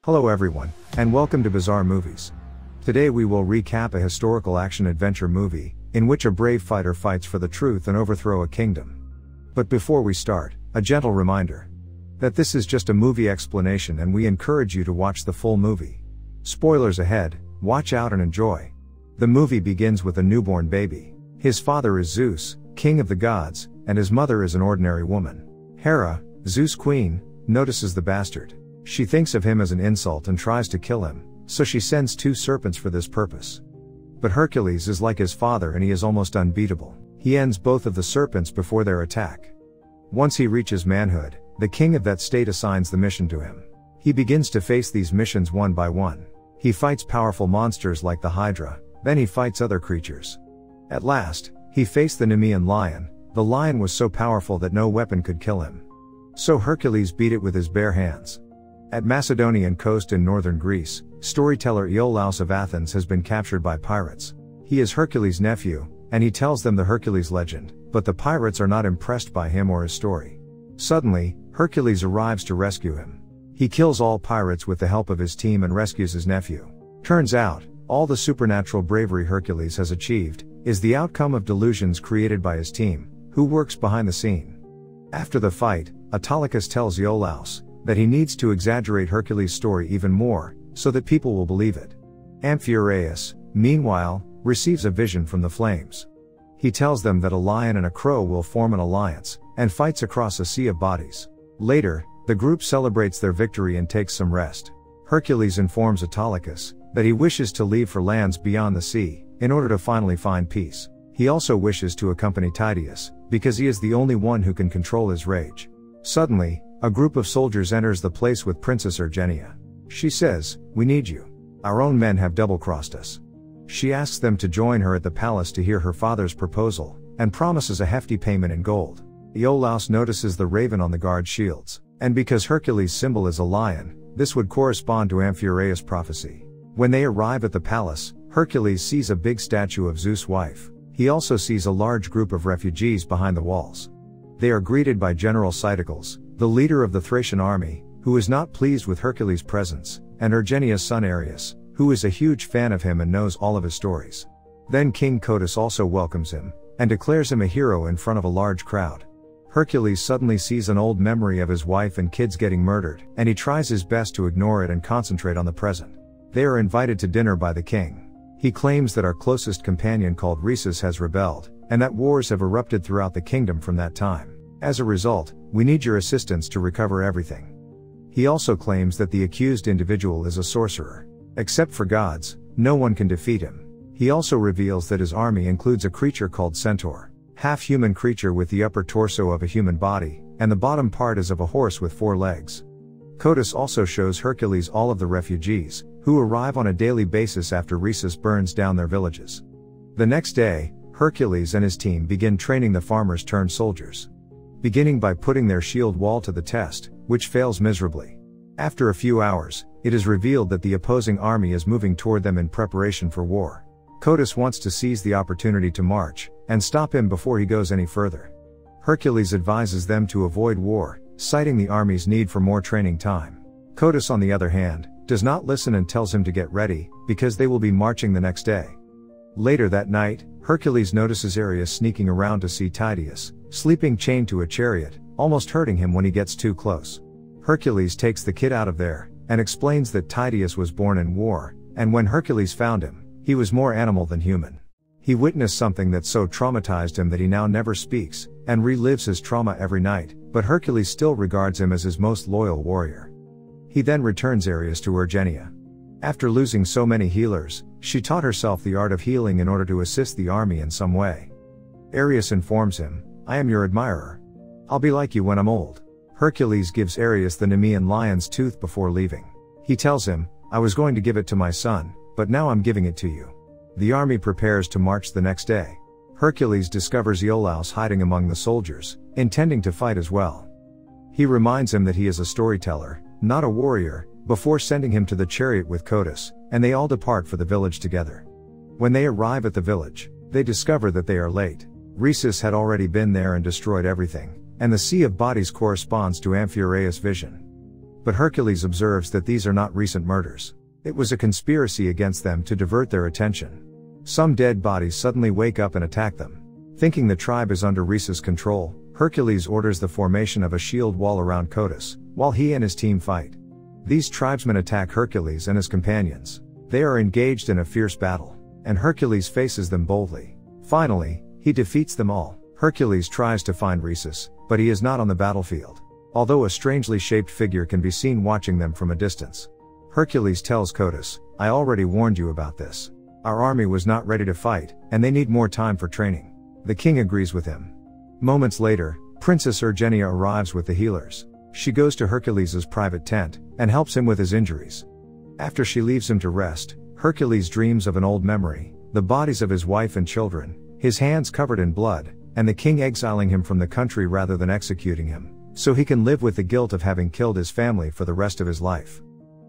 Hello everyone, and welcome to Bizarre Movies. Today we will recap a historical action-adventure movie, in which a brave fighter fights for the truth and overthrow a kingdom. But before we start, a gentle reminder that this is just a movie explanation and we encourage you to watch the full movie. Spoilers ahead, watch out and enjoy. The movie begins with a newborn baby. His father is Zeus, king of the gods, and his mother is an ordinary woman. Hera, Zeus' queen, notices the bastard. She thinks of him as an insult and tries to kill him, so she sends two serpents for this purpose. But Hercules is like his father and he is almost unbeatable. He ends both of the serpents before their attack. Once he reaches manhood, the king of that state assigns the mission to him. He begins to face these missions one by one. He fights powerful monsters like the Hydra, then he fights other creatures. At last, he faced the Nemean lion. The lion was so powerful that no weapon could kill him. So Hercules beat it with his bare hands. At Macedonian coast in northern Greece, storyteller Iolaus of Athens has been captured by pirates. He is Hercules' nephew, and he tells them the Hercules legend, but the pirates are not impressed by him or his story. Suddenly, Hercules arrives to rescue him. He kills all pirates with the help of his team and rescues his nephew. Turns out, all the supernatural bravery Hercules has achieved is the outcome of delusions created by his team, who works behind the scene. After the fight, Autolycus tells Iolaus that he needs to exaggerate Hercules' story even more, so that people will believe it. Amphiaraus, meanwhile, receives a vision from the flames. He tells them that a lion and a crow will form an alliance, and fights across a sea of bodies. Later, the group celebrates their victory and takes some rest. Hercules informs Autolycus that he wishes to leave for lands beyond the sea, in order to finally find peace. He also wishes to accompany Tydeus, because he is the only one who can control his rage. Suddenly, a group of soldiers enters the place with Princess Urgenia. She says, "We need you. Our own men have double-crossed us." She asks them to join her at the palace to hear her father's proposal, and promises a hefty payment in gold. Iolaus notices the raven on the guard shields, and because Hercules' symbol is a lion, this would correspond to Amphiaraus' prophecy. When they arrive at the palace, Hercules sees a big statue of Zeus' wife. He also sees a large group of refugees behind the walls. They are greeted by General Cytocles, the leader of the Thracian army, who is not pleased with Hercules' presence, and Urgenia's son Areus, who is a huge fan of him and knows all of his stories. Then King Codus also welcomes him, and declares him a hero in front of a large crowd. Hercules suddenly sees an old memory of his wife and kids getting murdered, and he tries his best to ignore it and concentrate on the present. They are invited to dinner by the king. He claims that our closest companion called Rhesus has rebelled, and that wars have erupted throughout the kingdom from that time. As a result, we need your assistance to recover everything. He also claims that the accused individual is a sorcerer. Except for gods, no one can defeat him. He also reveals that his army includes a creature called Centaur, half-human creature with the upper torso of a human body, and the bottom part is of a horse with 4 legs. Codus also shows Hercules all of the refugees, who arrive on a daily basis after Rhesus burns down their villages. The next day, Hercules and his team begin training the farmers turned soldiers. Beginning by putting their shield wall to the test, which fails miserably. After a few hours, it is revealed that the opposing army is moving toward them in preparation for war. Codus wants to seize the opportunity to march, and stop him before he goes any further. Hercules advises them to avoid war, citing the army's need for more training time. Codus, on the other hand, does not listen and tells him to get ready, because they will be marching the next day. Later that night, Hercules notices Areus sneaking around to see Tydeus, sleeping chained to a chariot, almost hurting him when he gets too close. Hercules takes the kid out of there, and explains that Tydeus was born in war, and when Hercules found him, he was more animal than human. He witnessed something that so traumatized him that he now never speaks, and relives his trauma every night, but Hercules still regards him as his most loyal warrior. He then returns Areus to Urgenia. After losing so many healers, she taught herself the art of healing in order to assist the army in some way. Areus informs him, "I am your admirer. I'll be like you when I'm old." Hercules gives Areus the Nemean lion's tooth before leaving. He tells him, "I was going to give it to my son, but now I'm giving it to you." The army prepares to march the next day. Hercules discovers Iolaus hiding among the soldiers, intending to fight as well. He reminds him that he is a storyteller, not a warrior, before sending him to the chariot with Codus, and they all depart for the village together. When they arrive at the village, they discover that they are late. Rhesus had already been there and destroyed everything, and the sea of bodies corresponds to Amphiaraus' vision. But Hercules observes that these are not recent murders. It was a conspiracy against them to divert their attention. Some dead bodies suddenly wake up and attack them. Thinking the tribe is under Rhesus' control, Hercules orders the formation of a shield wall around Codus, while he and his team fight. These tribesmen attack Hercules and his companions. They are engaged in a fierce battle, and Hercules faces them boldly. Finally, he defeats them all. Hercules tries to find Rhesus, but he is not on the battlefield, although a strangely shaped figure can be seen watching them from a distance. Hercules tells Codus, "I already warned you about this. Our army was not ready to fight, and they need more time for training." The king agrees with him. Moments later, Princess Urgenia arrives with the healers. She goes to Hercules' private tent, and helps him with his injuries. After she leaves him to rest, Hercules dreams of an old memory, the bodies of his wife and children, his hands covered in blood, and the king exiling him from the country rather than executing him, so he can live with the guilt of having killed his family for the rest of his life.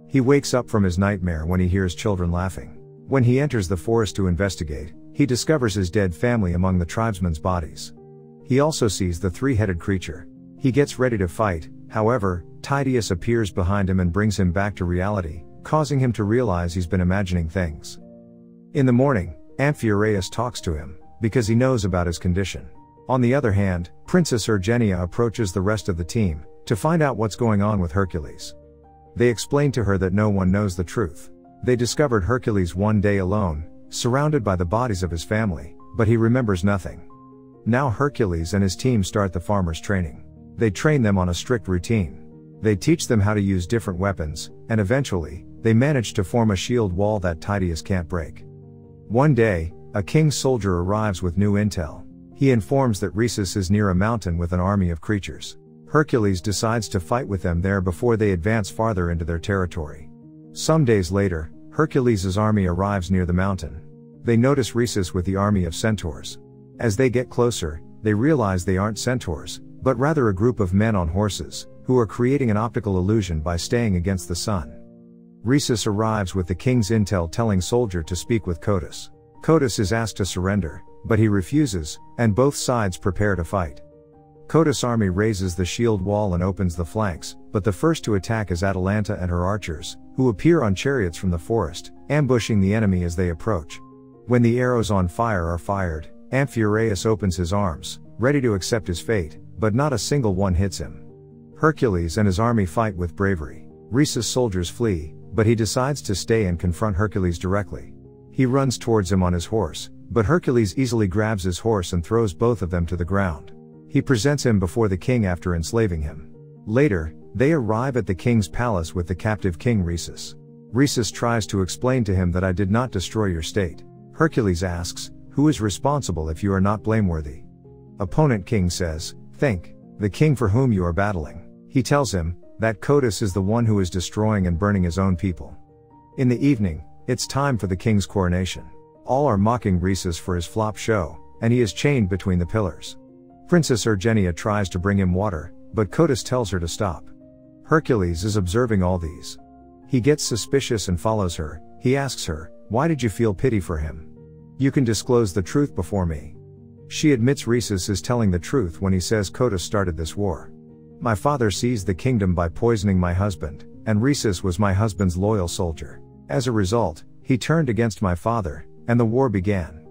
He wakes up from his nightmare when he hears children laughing. When he enters the forest to investigate, he discovers his dead family among the tribesmen's bodies. He also sees the three-headed creature. He gets ready to fight, however, Tydeus appears behind him and brings him back to reality, causing him to realize he's been imagining things. In the morning, Amphiaraus talks to him, because he knows about his condition. On the other hand, Princess Urgenia approaches the rest of the team, to find out what's going on with Hercules. They explain to her that no one knows the truth. They discovered Hercules one day alone, surrounded by the bodies of his family, but he remembers nothing. Now Hercules and his team start the farmers' training. They train them on a strict routine. They teach them how to use different weapons, and eventually, they manage to form a shield wall that Tydeus can't break. One day, a king's soldier arrives with new intel. He informs that Rhesus is near a mountain with an army of creatures. Hercules decides to fight with them there before they advance farther into their territory. Some days later, Hercules' army arrives near the mountain. They notice Rhesus with the army of centaurs. As they get closer, they realize they aren't centaurs, but rather a group of men on horses, who are creating an optical illusion by staying against the sun. Rhesus arrives with the king's intel telling soldier to speak with Codus. Codus is asked to surrender, but he refuses, and both sides prepare to fight. Codus' army raises the shield wall and opens the flanks, but the first to attack is Atalanta and her archers, who appear on chariots from the forest, ambushing the enemy as they approach. When the arrows on fire are fired, Amphiaraus opens his arms, ready to accept his fate, but not a single one hits him. Hercules and his army fight with bravery. Rhesus' soldiers flee, but he decides to stay and confront Hercules directly. He runs towards him on his horse, but Hercules easily grabs his horse and throws both of them to the ground. He presents him before the king after enslaving him. Later, they arrive at the king's palace with the captive king Rhesus. Rhesus tries to explain to him that I did not destroy your state. Hercules asks, who is responsible if you are not blameworthy? Opponent king says, think, the king for whom you are battling. He tells him, that Codus is the one who is destroying and burning his own people. In the evening, it's time for the king's coronation. All are mocking Rhesus for his flop show, and he is chained between the pillars. Princess Urgenia tries to bring him water, but Codus tells her to stop. Hercules is observing all these. He gets suspicious and follows her. He asks her, why did you feel pity for him? You can disclose the truth before me. She admits Rhesus is telling the truth when he says Codus started this war. My father seized the kingdom by poisoning my husband, and Rhesus was my husband's loyal soldier. As a result, he turned against my father, and the war began.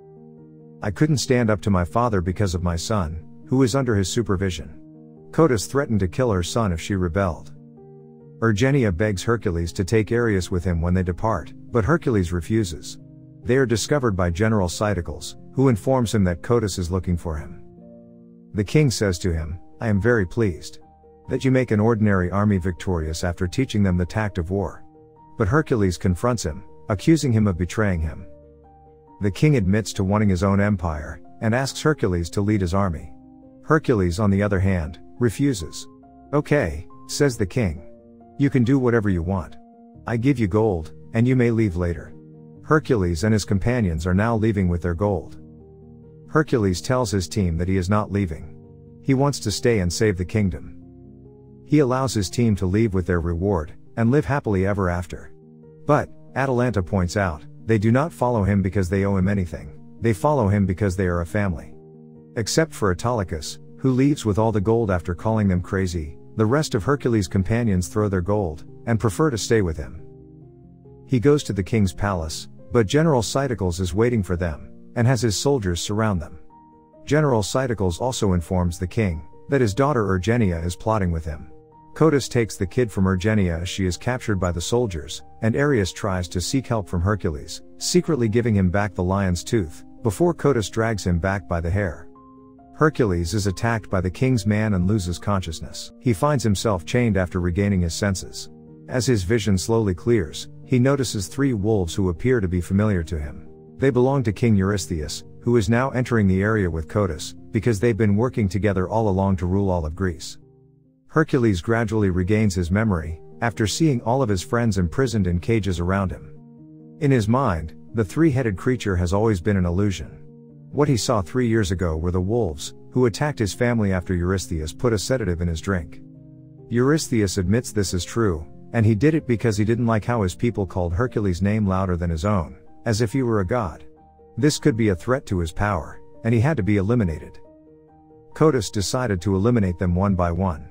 I couldn't stand up to my father because of my son, who is under his supervision. Codus threatened to kill her son if she rebelled. Urgenia begs Hercules to take Ares with him when they depart, but Hercules refuses. They are discovered by General Cytocles, who informs him that Codus is looking for him. The king says to him, I am very pleased that you make an ordinary army victorious after teaching them the tact of war. But Hercules confronts him, accusing him of betraying him. The king admits to wanting his own empire, and asks Hercules to lead his army. Hercules, on the other hand, refuses. Okay, says the king. You can do whatever you want. I give you gold, and you may leave later. Hercules and his companions are now leaving with their gold. Hercules tells his team that he is not leaving. He wants to stay and save the kingdom. He allows his team to leave with their reward, and live happily ever after. But, Atalanta points out, they do not follow him because they owe him anything, they follow him because they are a family. Except for Autolycus, who leaves with all the gold after calling them crazy, The rest of Hercules' companions throw their gold, and prefer to stay with him. He goes to the king's palace, but General Cytocles is waiting for them, and has his soldiers surround them. General Cytocles also informs the king that his daughter Ergenia is plotting with him. Codus takes the kid from Ergenia as she is captured by the soldiers, and Ares tries to seek help from Hercules, secretly giving him back the lion's tooth, before Codus drags him back by the hair. Hercules is attacked by the king's man and loses consciousness. He finds himself chained after regaining his senses. As his vision slowly clears, he notices 3 wolves who appear to be familiar to him. They belong to King Eurystheus, who is now entering the area with Codus, because they've been working together all along to rule all of Greece. Hercules gradually regains his memory, after seeing all of his friends imprisoned in cages around him. In his mind, the 3-headed creature has always been an illusion. What he saw 3 years ago were the wolves, who attacked his family after Eurystheus put a sedative in his drink. Eurystheus admits this is true, and he did it because he didn't like how his people called Hercules' name louder than his own, as if he were a god. This could be a threat to his power, and he had to be eliminated. Codus decided to eliminate them one by one.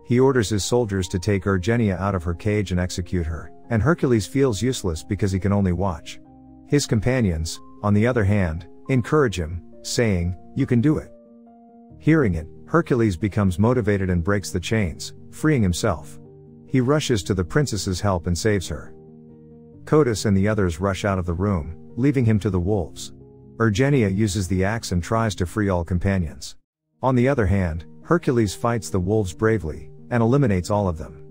He orders his soldiers to take Ergenia out of her cage and execute her, and Hercules feels useless because he can only watch. His companions, on the other hand, encourage him, saying, "You can do it." Hearing it, Hercules becomes motivated and breaks the chains, freeing himself. He rushes to the princess's help and saves her. Codus and the others rush out of the room, leaving him to the wolves. Ergenia uses the axe and tries to free all companions. On the other hand, Hercules fights the wolves bravely, and eliminates all of them.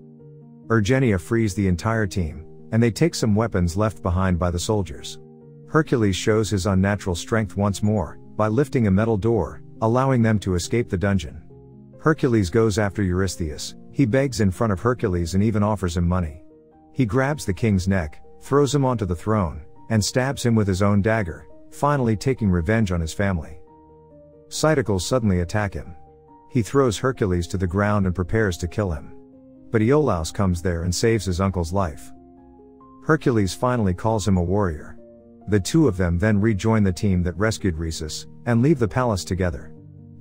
Ergenia frees the entire team, and they take some weapons left behind by the soldiers. Hercules shows his unnatural strength once more, by lifting a metal door, allowing them to escape the dungeon. Hercules goes after Eurystheus. He begs in front of Hercules and even offers him money. He grabs the king's neck, throws him onto the throne, and stabs him with his own dagger, finally taking revenge on his family. Cytocles suddenly attack him. He throws Hercules to the ground and prepares to kill him. But Iolaus comes there and saves his uncle's life. Hercules finally calls him a warrior. The 2 of them then rejoin the team that rescued Rhesus, and leave the palace together.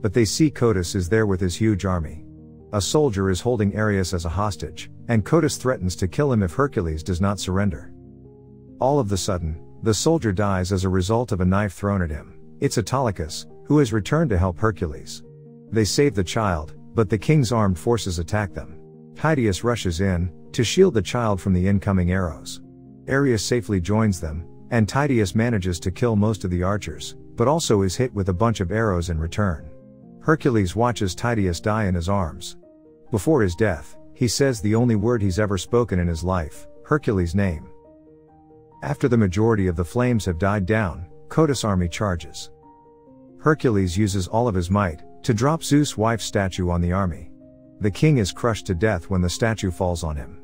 But they see Codus is there with his huge army. A soldier is holding Ares as a hostage, and Codus threatens to kill him if Hercules does not surrender. All of the sudden, the soldier dies as a result of a knife thrown at him. It's Autolycus, who has returned to help Hercules. They save the child, but the king's armed forces attack them. Tydeus rushes in, to shield the child from the incoming arrows. Ares safely joins them, and Tydeus manages to kill most of the archers, but also is hit with a bunch of arrows in return. Hercules watches Tydeus die in his arms. Before his death, he says the only word he's ever spoken in his life, Hercules' name. After the majority of the flames have died down, Codus' army charges. Hercules uses all of his might, to drop Zeus' wife's statue on the army. The king is crushed to death when the statue falls on him.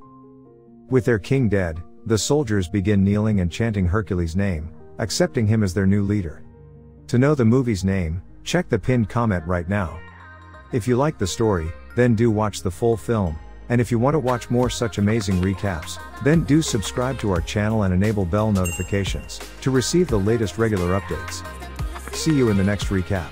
With their king dead, the soldiers begin kneeling and chanting Hercules' name, accepting him as their new leader. To know the movie's name, check the pinned comment right now. If you like the story, then do watch the full film, and if you want to watch more such amazing recaps, then do subscribe to our channel and enable bell notifications, to receive the latest regular updates. See you in the next recap.